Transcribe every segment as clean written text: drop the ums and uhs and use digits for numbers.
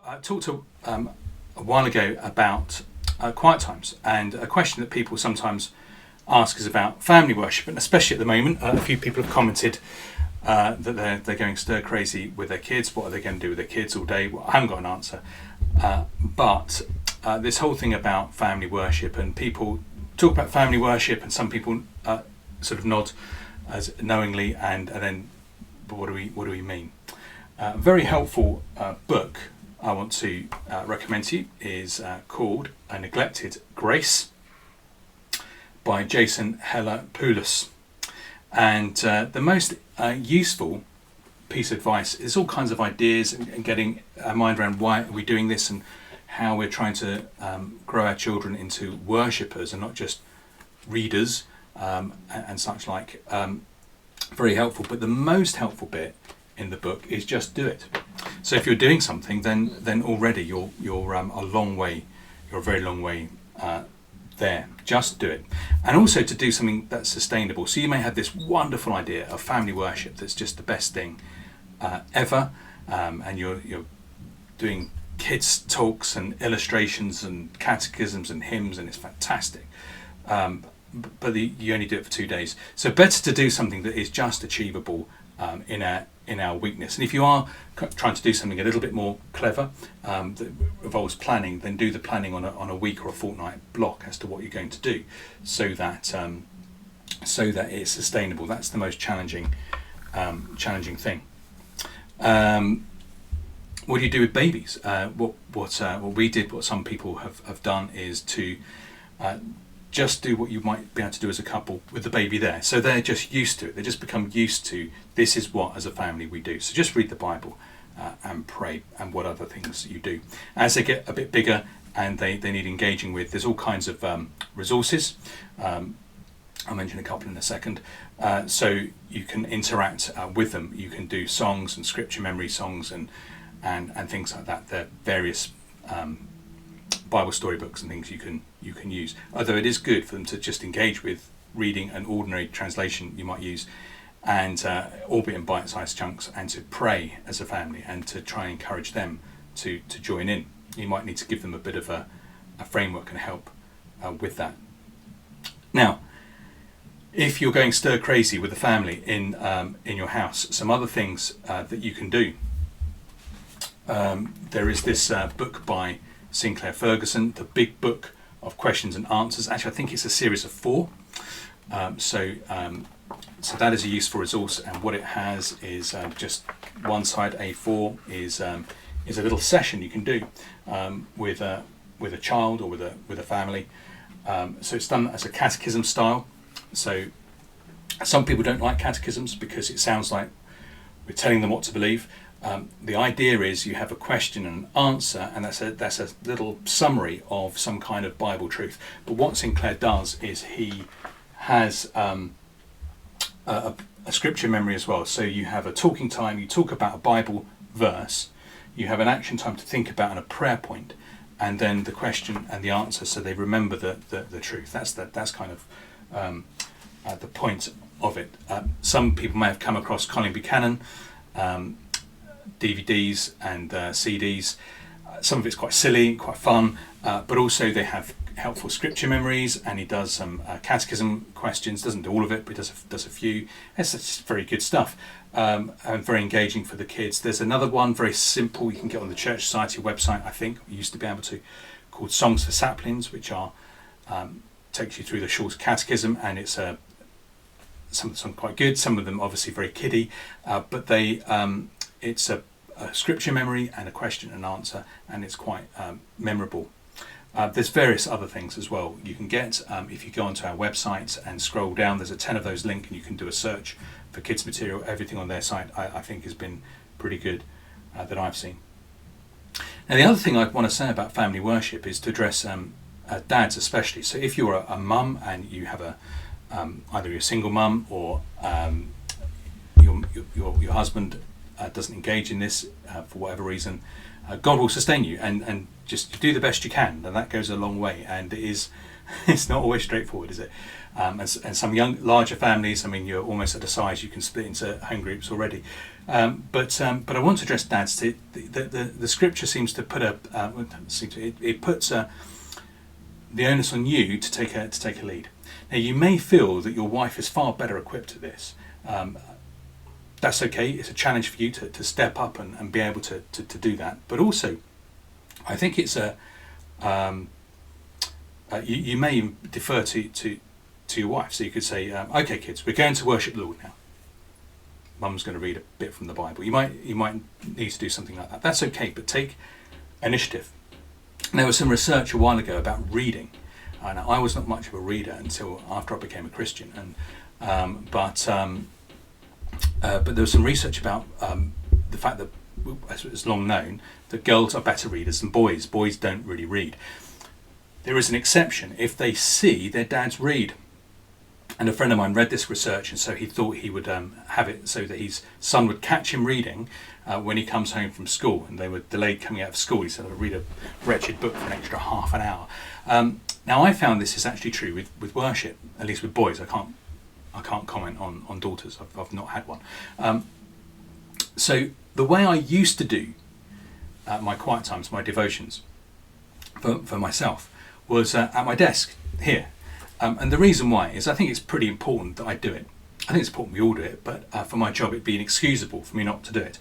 I talked a while ago about quiet times, and a question that people sometimes ask is about family worship, and especially at the moment, a few people have commented that they're going stir crazy with their kids. What are they going to do with their kids all day? Well, I haven't got an answer, but this whole thing about family worship, and people talk about family worship, and some people sort of nod as knowingly, and then, but what do we mean? A very helpful book I want to recommend to you is called A Neglected Grace by Jason Heller-Poulos. And the most useful piece of advice is all kinds of ideas and getting our mind around why are we doing this and how we're trying to grow our children into worshippers and not just readers and such like. Very helpful, but the most helpful bit in the book is just do it. So if you're doing something, then already you're a long way. You're a very long way there. Just do it, and also to do something that's sustainable. So you may have this wonderful idea of family worship that's just the best thing ever, and you're doing kids talks and illustrations and catechisms and hymns, and it's fantastic. But you only do it for 2 days. So better to do something that is just achievable in our weakness. And if you are trying to do something a little bit more clever that involves planning, then do the planning on a week or a fortnight block as to what you're going to do, so that it's sustainable. That's the most challenging thing. What do you do with babies? What we did, what some people have done, is to just do what you might be able to do as a couple with the baby there. So they're just used to it. They just become used to, this is what as a family we do. So just read the Bible and pray, and what other things you do. As they get a bit bigger and they need engaging with, there's all kinds of resources. I'll mention a couple in a second. So you can interact with them. You can do songs and scripture memory songs and things like that. There are various Bible storybooks and things you can use. Although it is good for them to just engage with reading an ordinary translation you might use, and albeit in bite-sized chunks, and to pray as a family and to try and encourage them to join in. You might need to give them a bit of a framework and help with that. Now, if you're going stir crazy with the family in your house, some other things that you can do. There is this book by Sinclair Ferguson, The Big Book of Questions and Answers. Actually, I think it's a series of 4. So that is a useful resource, and what it has is just one side A4 is a little session you can do with a child or with a family. So it's done as a catechism style. So some people don't like catechisms because it sounds like we're telling them what to believe. The idea is you have a question and an answer, and that's a little summary of some kind of Bible truth. But what Sinclair does is he has a scripture memory as well. So you have a talking time, you talk about a Bible verse, you have an action time to think about and a prayer point, and then the question and the answer, so they remember the truth. That's kind of the point of it. Some people may have come across Colin Buchanan DVDs and CDs. Some of it's quite silly, quite fun, but also they have helpful scripture memories, and he does some catechism questions. Doesn't do all of it, but he does a few. It's just very good stuff, and very engaging for the kids. There's another one, very simple, you can get on the Church Society website, I think, we used to be able to, called Songs for Saplings, which takes you through the short catechism, and it's some quite good, some of them obviously very kiddie, but it's a scripture memory and a question and answer, and it's quite memorable. There's various other things as well you can get. If you go onto our website and scroll down, there's a 10 of those link, and you can do a search for kids material. Everything on their site I think has been pretty good that I've seen. Now, the other thing I want to say about family worship is to address dads especially. So if you're a mum and you have either you're a single mum or your husband doesn't engage in this for whatever reason, God will sustain you, and just do the best you can, and that goes a long way. And it is it's not always straightforward, is it? And some larger families, I mean, you're almost at a size you can split into home groups already. But I want to address dads. The scripture seems to put it puts the onus on you to take a lead. Now, you may feel that your wife is far better equipped to this. That's okay. It's a challenge for you to step up and be able to do that. But also, I think it's you may defer to your wife. So you could say, okay, kids, we're going to worship the Lord now. Mum's going to read a bit from the Bible. You might need to do something like that. That's okay, but take initiative. There was some research a while ago about reading. And I was not much of a reader until after I became a Christian. But there was some research about the fact that, as it's long known, that girls are better readers than boys. Boys don't really read. There is an exception if they see their dads read. And a friend of mine read this research, and so he thought he would have it so that his son would catch him reading when he comes home from school, and they were delayed coming out of school. He said, "I'll read a wretched book for an extra half an hour." Now, I found this is actually true with worship, at least with boys. I can't comment on daughters. I've not had one. So the way I used to do my quiet times, my devotions for myself, was at my desk here. And the reason why is I think it's pretty important that I do it. I think it's important we all do it, but for my job it'd be inexcusable for me not to do it.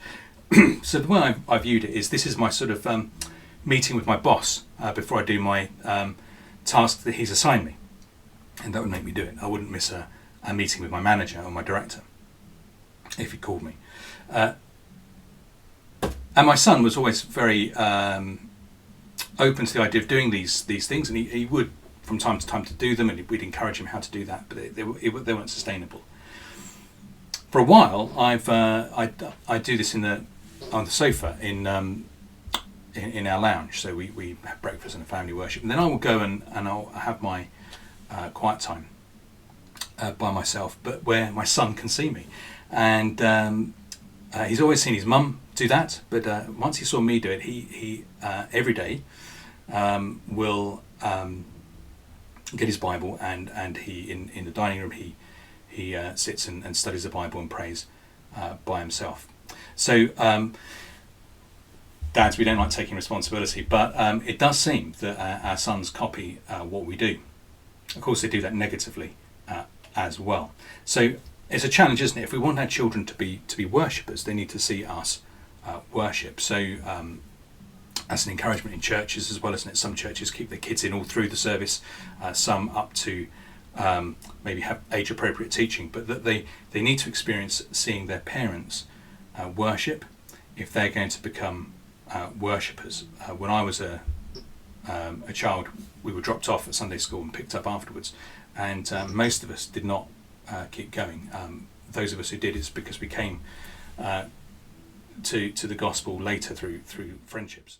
So the way I viewed it is this is my sort of meeting with my boss before I do my task that he's assigned me. And that would make me do it. I wouldn't miss a meeting with my manager or my director if he called me. And my son was always very open to the idea of doing these things, and he would from time to time to do them, and we'd encourage him how to do that, but they weren't sustainable. For a while, I do this on the sofa in our lounge. So we have breakfast and a family worship, and then I will go and I'll have my quiet time by myself, but where my son can see me. And he's always seen his mum do that, but once he saw me do it, he every day will get his Bible, and he in the dining room he sits and studies the Bible and prays by himself. So dads, we don't like taking responsibility, but it does seem that our sons copy what we do. Of course, they do that negatively as well. So it's a challenge, isn't it? If we want our children to be worshippers, they need to see us worship. So as an encouragement in churches as well, isn't it? Some churches keep their kids in all through the service, some up to maybe have age-appropriate teaching, but that they need to experience seeing their parents worship if they're going to become worshippers. When I was a child, we were dropped off at Sunday school and picked up afterwards, and most of us did not keep going. Those of us who did, it's because we came to the gospel later through friendships.